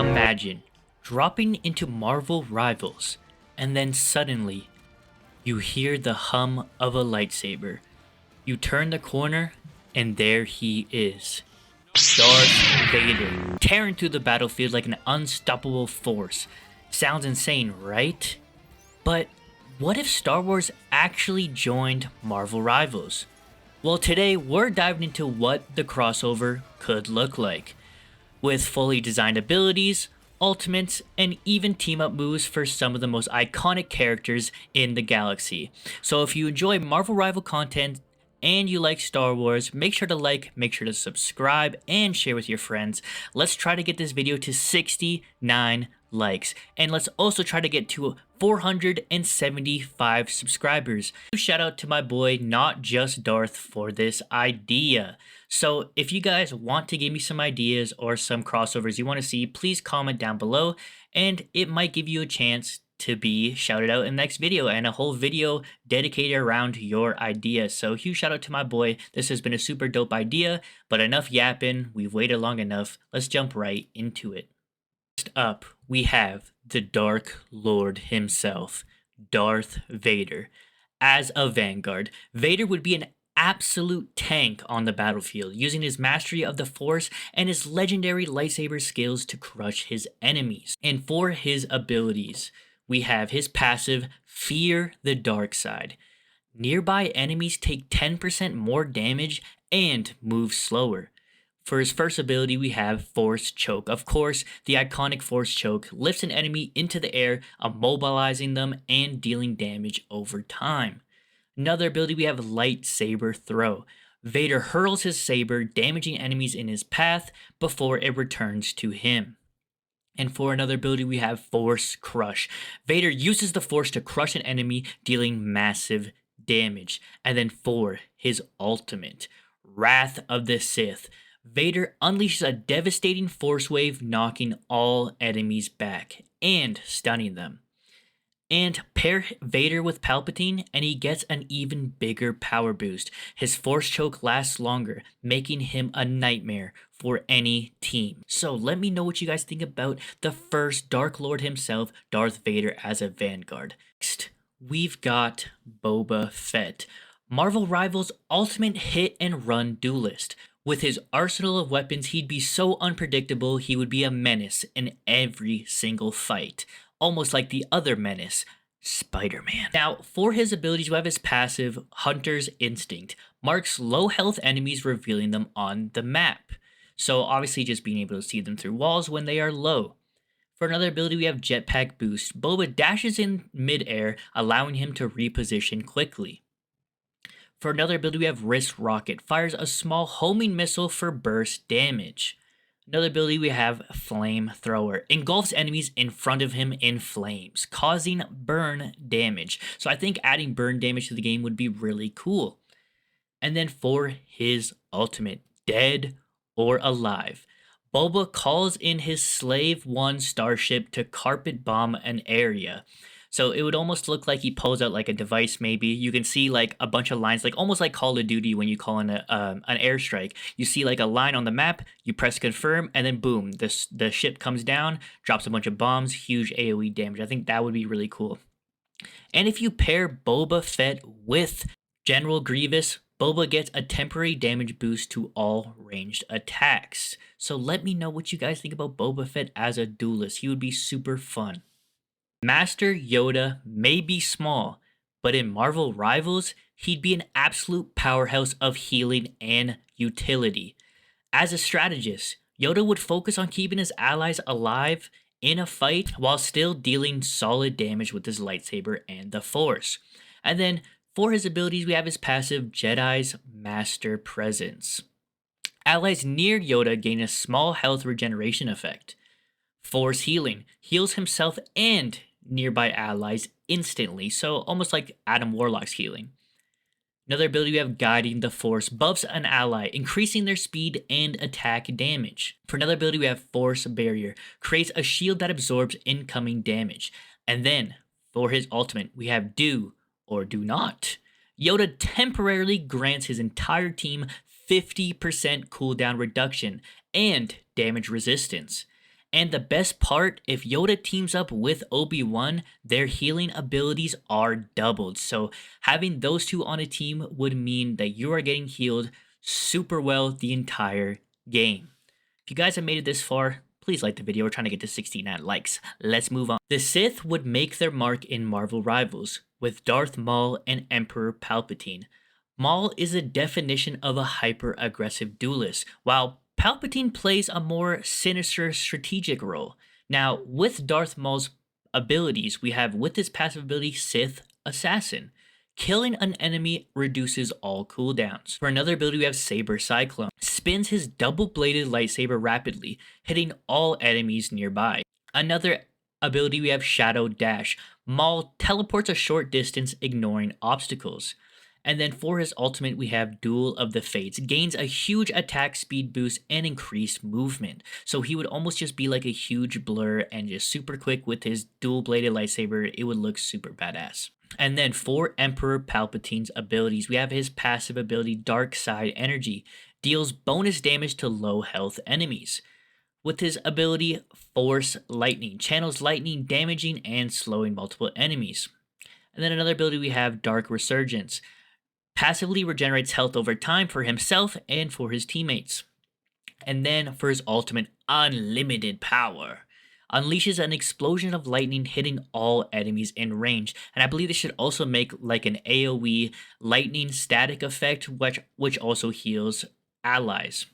Imagine dropping into Marvel Rivals, and then suddenly you hear the hum of a lightsaber. You turn the corner, and there he is. Darth Vader, tearing through the battlefield like an unstoppable force. Sounds insane, right? But what if Star Wars actually joined Marvel Rivals? Well, today we're diving into what the crossover could look like, with fully designed abilities, ultimates, and even team-up moves for some of the most iconic characters in the galaxy. So if you enjoy Marvel Rival content and you like Star Wars, make sure to like, make sure to subscribe, and share with your friends. Let's try to get this video to 69 likes, and let's also try to get to 475 subscribers. Shout out to my boy Not Just Darth for this idea. So if you guys want to give me some ideas or some crossovers you want to see, please comment down below, and it might give you a chance to be shouted out in the next video and a whole video dedicated around your idea. So huge shout out to my boy. This has been a super dope idea, but enough yapping. We've waited long enough. Let's jump right into it. First up, we have the Dark Lord himself, Darth Vader. As a Vanguard, Vader would be an absolute tank on the battlefield, using his mastery of the Force and his legendary lightsaber skills to crush his enemies. And for his abilities, we have his passive, Fear the Dark Side. Nearby enemies take 10% more damage and move slower. For his first ability, we have Force Choke. Of course, the iconic Force Choke lifts an enemy into the air, immobilizing them and dealing damage over time. Another ability, we have Lightsaber Throw. Vader hurls his saber, damaging enemies in his path before it returns to him. And for another ability, we have Force Crush. Vader uses the Force to crush an enemy, dealing massive damage. And then for his ultimate, Wrath of the Sith, Vader unleashes a devastating Force wave, knocking all enemies back and stunning them. And pair Vader with Palpatine, and he gets an even bigger power boost. His Force Choke lasts longer, making him a nightmare for any team. So let me know what you guys think about the first Dark Lord himself, Darth Vader, as a Vanguard. Next, we've got Boba Fett, Marvel Rivals' ultimate hit and run duelist. With his arsenal of weapons, he'd be so unpredictable, he would be a menace in every single fight. Almost like the other menace, Spider-Man. Now, for his abilities, we have his passive, Hunter's Instinct. Marks low health enemies, revealing them on the map. So obviously just being able to see them through walls when they are low. For another ability, we have Jetpack Boost. Boba dashes in mid-air, allowing him to reposition quickly. For another ability, we have Wrist Rocket. Fires a small homing missile for burst damage. Another ability, we have Flamethrower. Engulfs enemies in front of him in flames, causing burn damage. So I think adding burn damage to the game would be really cool. And then for his ultimate, Dead or Alive, Boba calls in his Slave 1 starship to carpet bomb an area. So it would almost look like he pulls out like a device maybe. You can see like a bunch of lines, like almost like Call of Duty when you call in an airstrike. You see like a line on the map, you press confirm, and then boom, the ship comes down, drops a bunch of bombs, huge AoE damage. I think that would be really cool. And if you pair Boba Fett with General Grievous, Boba gets a temporary damage boost to all ranged attacks. So let me know what you guys think about Boba Fett as a duelist. He would be super fun. Master Yoda may be small, but in Marvel Rivals, he'd be an absolute powerhouse of healing and utility. As a strategist, Yoda would focus on keeping his allies alive in a fight while still dealing solid damage with his lightsaber and the Force. And then for his abilities, we have his passive, Jedi's Master Presence. Allies near Yoda gain a small health regeneration effect. Force Healing heals himself and nearby allies instantly, so almost like Adam Warlock's healing. Another ability, we have Guiding the Force. Buffs an ally, increasing their speed and attack damage. For another ability, we have Force Barrier. Creates a shield that absorbs incoming damage. And then, for his ultimate, we have Do or Do Not. Yoda temporarily grants his entire team 50% cooldown reduction and damage resistance. And the best part, if Yoda teams up with Obi-Wan, their healing abilities are doubled. So having those two on a team would mean that you are getting healed super well the entire game. If you guys have made it this far, please like the video. We're trying to get to 69 likes. Let's move on. The Sith would make their mark in Marvel Rivals with Darth Maul and Emperor Palpatine. Maul is a definition of a hyper-aggressive duelist, while Palpatine plays a more sinister strategic role. Now, with Darth Maul's abilities, we have with his passive ability Sith Assassin. Killing an enemy reduces all cooldowns. For another ability, we have Saber Cyclone. Spins his double-bladed lightsaber rapidly, hitting all enemies nearby. Another ability, we have Shadow Dash. Maul teleports a short distance, ignoring obstacles. And then for his ultimate, we have Duel of the Fates. Gains a huge attack speed boost and increased movement. So he would almost just be like a huge blur and just super quick with his dual-bladed lightsaber. It would look super badass. And then for Emperor Palpatine's abilities, we have his passive ability Dark Side Energy. Deals bonus damage to low health enemies. With his ability Force Lightning. Channels lightning, damaging and slowing multiple enemies. And then another ability we have Dark Resurgence. Passively regenerates health over time for himself and for his teammates. And then for his ultimate, Unlimited Power. Unleashes an explosion of lightning hitting all enemies in range. And I believe this should also make like an AoE lightning static effect, which also heals allies.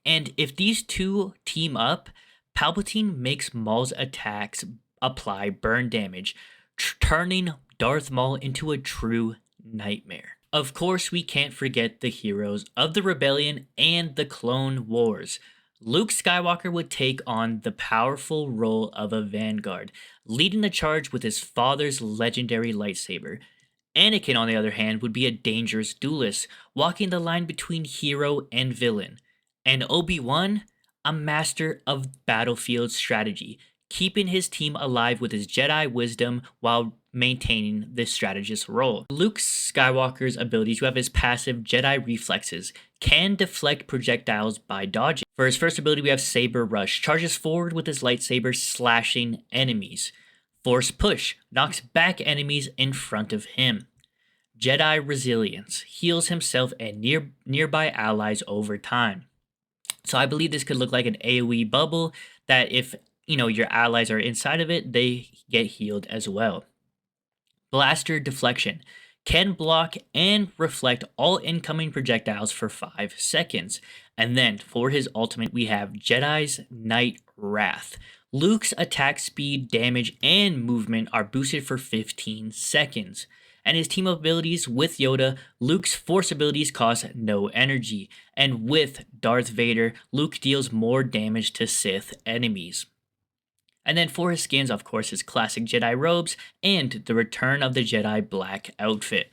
And if these two team up, Palpatine makes Maul's attacks apply burn damage, turning Darth Maul into a true nightmare. Of course, we can't forget the heroes of the Rebellion and the Clone Wars. Luke Skywalker would take on the powerful role of a vanguard, leading the charge with his father's legendary lightsaber. Anakin, on the other hand, would be a dangerous duelist, walking the line between hero and villain. And Obi-Wan, a master of battlefield strategy, keeping his team alive with his Jedi wisdom while maintaining this strategist role. Luke Skywalker's abilities, you have his passive Jedi reflexes, can deflect projectiles by dodging. For his first ability, we have Saber Rush, charges forward with his lightsaber, slashing enemies. Force Push, knocks back enemies in front of him. Jedi Resilience, heals himself and nearby allies over time. So I believe this could look like an AoE bubble that if your allies are inside of it, they get healed as well. Blaster Deflection can block and reflect all incoming projectiles for 5 seconds. And then for his ultimate, we have Jedi's Night Wrath. Luke's attack speed, damage, and movement are boosted for 15 seconds. And his team abilities with Yoda, Luke's force abilities cost no energy. And with Darth Vader, Luke deals more damage to Sith enemies. And then for his skins, of course, his classic Jedi robes and the Return of the Jedi black outfit.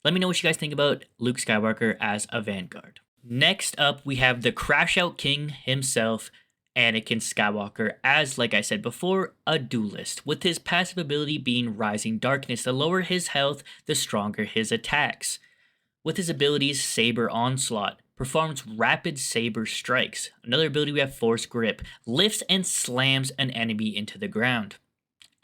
Let me know what you guys think about Luke Skywalker as a vanguard. Next up, we have the Crash Out King himself, Anakin Skywalker, as, like I said before, a duelist, with his passive ability being Rising Darkness. The lower his health, the stronger his attacks. With his abilities, Saber Onslaught, performs rapid saber strikes. Another ability we have Force Grip, lifts and slams an enemy into the ground.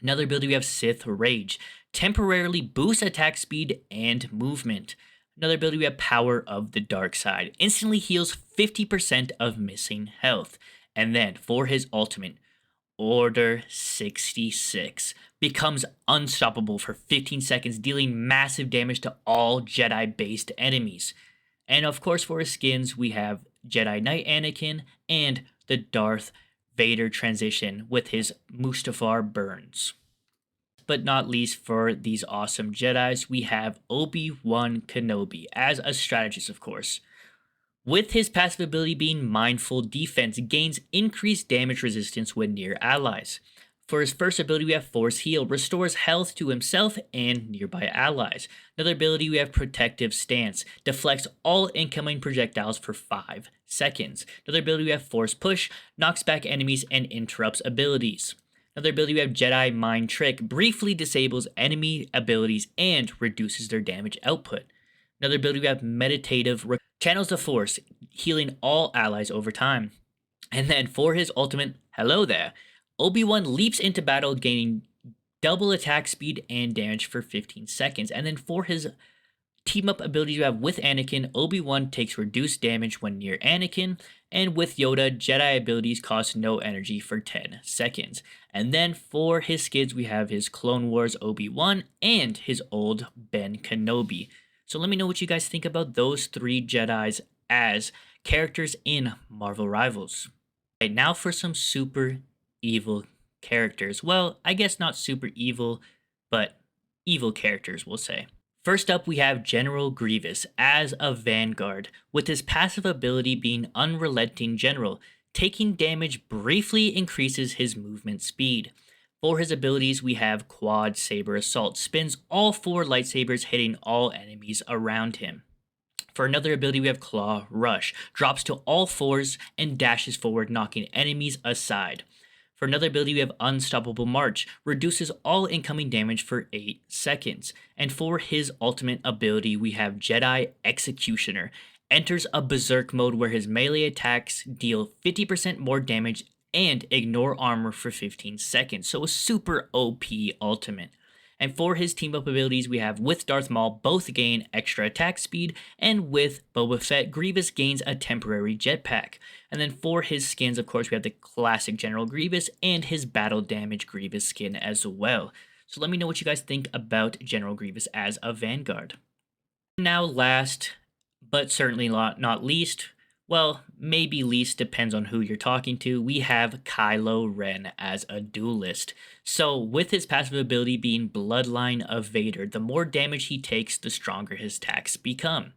Another ability we have Sith Rage, temporarily boosts attack speed and movement. Another ability we have Power of the Dark Side, instantly heals 50% of missing health. And then for his ultimate, Order 66, becomes unstoppable for 15 seconds, dealing massive damage to all Jedi-based enemies. And of course, for his skins, we have Jedi Knight Anakin and the Darth Vader transition with his Mustafar burns. But not least for these awesome Jedis, we have Obi Wan Kenobi as a strategist, of course. With his passive ability being Mindful Defense, gains increased damage resistance when near allies. For his first ability, we have Force Heal, restores health to himself and nearby allies. Another ability, we have Protective Stance, deflects all incoming projectiles for 5 seconds. Another ability, we have Force Push, knocks back enemies and interrupts abilities. Another ability, we have Jedi Mind Trick, briefly disables enemy abilities and reduces their damage output. Another ability, we have Meditative, channels the Force, healing all allies over time. And then for his ultimate, hello there, Obi-Wan leaps into battle, gaining double attack speed and damage for 15 seconds. And then for his team up abilities you have with Anakin, Obi-Wan takes reduced damage when near Anakin, and with Yoda, Jedi abilities cost no energy for 10 seconds. And then for his skids, we have his Clone Wars Obi-Wan and his old Ben Kenobi. So let me know what you guys think about those 3 Jedis as characters in Marvel Rivals. Right, now for some super evil characters. Well, I guess not super evil, but evil characters, we'll say. First up, we have General Grievous as a Vanguard, with his passive ability being Unrelenting General. Taking damage briefly increases his movement speed. For his abilities, we have Quad Saber Assault, spins all 4 lightsabers, hitting all enemies around him. For another ability, we have Claw Rush, drops to all 4s and dashes forward, knocking enemies aside. For another ability, we have Unstoppable March, reduces all incoming damage for 8 seconds. And for his ultimate ability, we have Jedi Executioner, enters a Berserk mode where his melee attacks deal 50% more damage and ignore armor for 15 seconds. So a super OP ultimate. And for his team up abilities, we have with Darth Maul, both gain extra attack speed, and with Boba Fett, Grievous gains a temporary jetpack. And then for his skins, of course, we have the classic General Grievous and his battle damage Grievous skin as well. So let me know what you guys think about General Grievous as a Vanguard. Now last, but certainly not least, well, maybe least, depends on who you're talking to, we have Kylo Ren as a duelist. So with his passive ability being Bloodline of Vader, the more damage he takes, the stronger his attacks become.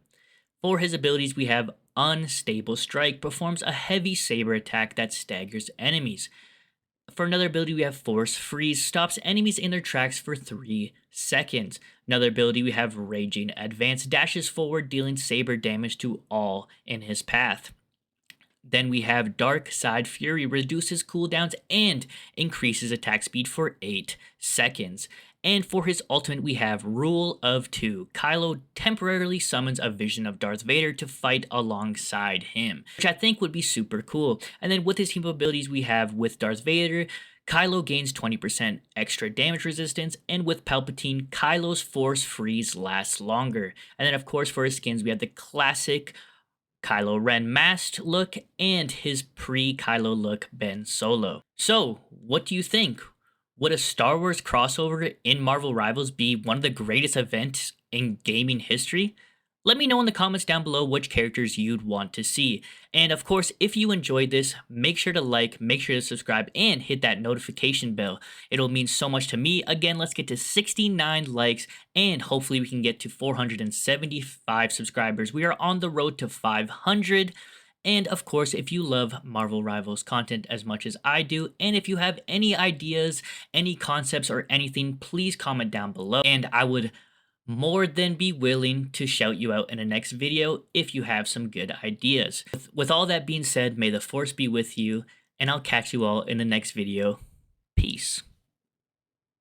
For his abilities, we have Unstable Strike, performs a heavy saber attack that staggers enemies. For another ability, we have Force Freeze, stops enemies in their tracks for 3 seconds. Another ability, we have Raging Advance, dashes forward, dealing saber damage to all in his path. Then we have Dark Side Fury, reduces cooldowns and increases attack speed for 8 seconds. And for his ultimate, we have Rule of 2. Kylo temporarily summons a vision of Darth Vader to fight alongside him, which I think would be super cool. And then with his team abilities, we have with Darth Vader, Kylo gains 20% extra damage resistance, and with Palpatine, Kylo's Force Freeze lasts longer. And then of course for his skins, we have the classic Kylo Ren masked look and his pre-Kylo look Ben Solo. So, what do you think? Would a Star Wars crossover in Marvel Rivals be one of the greatest events in gaming history? Let me know in the comments down below which characters you'd want to see. And of course, if you enjoyed this, make sure to like, make sure to subscribe, and hit that notification bell. It'll mean so much to me. Again, let's get to 69 likes, and hopefully we can get to 475 subscribers. We are on the road to 500. And of course, if you love Marvel Rivals content as much as I do, and if you have any ideas, any concepts, or anything, please comment down below, and I would more than be willing to shout you out in the next video if you have some good ideas. With all that being said, may the Force be with you, and I'll catch you all in the next video. Peace.